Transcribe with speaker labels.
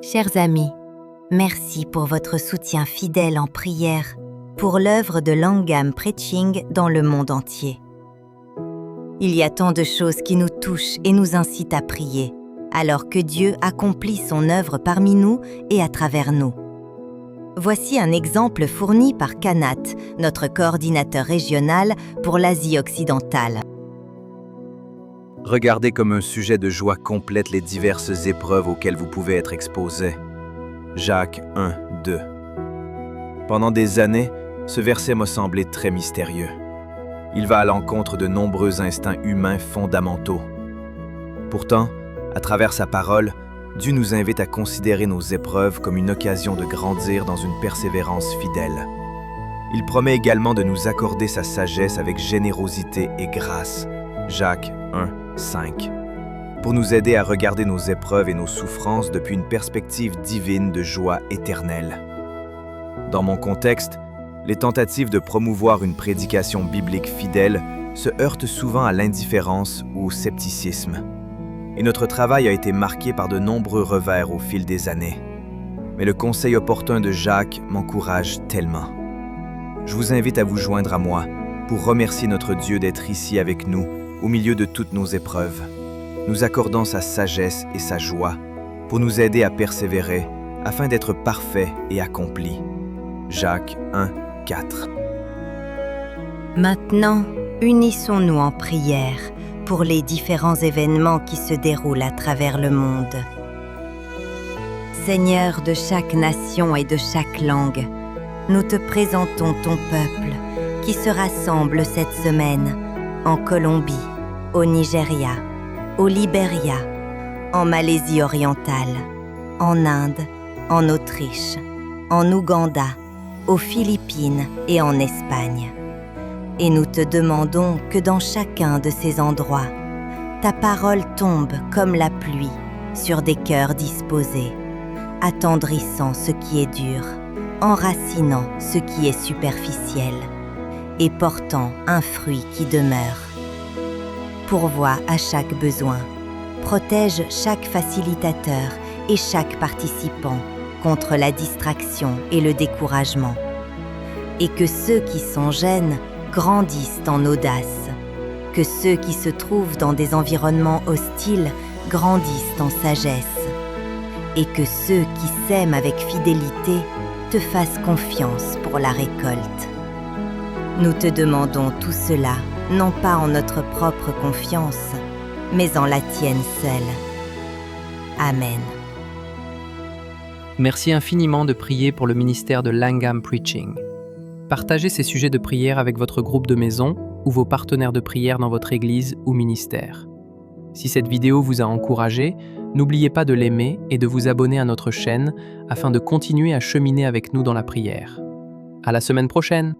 Speaker 1: Chers amis, merci pour votre soutien fidèle en prière pour l'œuvre de Langham Preaching dans le monde entier. Il y a tant de choses qui nous touchent et nous incitent à prier, alors que Dieu accomplit son œuvre parmi nous et à travers nous. Voici un exemple fourni par Kanat, notre coordinateur régional pour l'Asie occidentale.
Speaker 2: Regardez comme un sujet de joie complète les diverses épreuves auxquelles vous pouvez être exposés. Jacques 1, 2. Pendant des années, ce verset m'a semblé très mystérieux. Il va à l'encontre de nombreux instincts humains fondamentaux. Pourtant, à travers sa parole, Dieu nous invite à considérer nos épreuves comme une occasion de grandir dans une persévérance fidèle. Il promet également de nous accorder sa sagesse avec générosité et grâce. Jacques 1, 5. Pour nous aider à regarder nos épreuves et nos souffrances depuis une perspective divine de joie éternelle. Dans mon contexte, les tentatives de promouvoir une prédication biblique fidèle se heurtent souvent à l'indifférence ou au scepticisme. Et notre travail a été marqué par de nombreux revers au fil des années. Mais le conseil opportun de Jacques m'encourage tellement. Je vous invite à vous joindre à moi pour remercier notre Dieu d'être ici avec nous au milieu de toutes nos épreuves, nous accordant sa sagesse et sa joie pour nous aider à persévérer afin d'être parfaits et accomplis. Jacques 1, 4.
Speaker 1: Maintenant, unissons-nous en prière pour les différents événements qui se déroulent à travers le monde. Seigneur de chaque nation et de chaque langue, nous te présentons ton peuple qui se rassemble cette semaine en Colombie, au Nigeria, au Libéria, en Malaisie orientale, en Inde, en Autriche, en Ouganda, aux Philippines et en Espagne. Et nous te demandons que dans chacun de ces endroits, ta parole tombe comme la pluie sur des cœurs disposés, attendrissant ce qui est dur, enracinant ce qui est superficiel et portant un fruit qui demeure. Pourvois à chaque besoin, protège chaque facilitateur et chaque participant contre la distraction et le découragement. Et que ceux qui sont jeunes grandissent en audace, que ceux qui se trouvent dans des environnements hostiles grandissent en sagesse, et que ceux qui sèment avec fidélité te fassent confiance pour la récolte. Nous te demandons tout cela, non pas en notre propre confiance, mais en la tienne seule. Amen.
Speaker 3: Merci infiniment de prier pour le ministère de Langham Preaching. Partagez ces sujets de prière avec votre groupe de maison ou vos partenaires de prière dans votre église ou ministère. Si cette vidéo vous a encouragé, n'oubliez pas de l'aimer et de vous abonner à notre chaîne afin de continuer à cheminer avec nous dans la prière. À la semaine prochaine!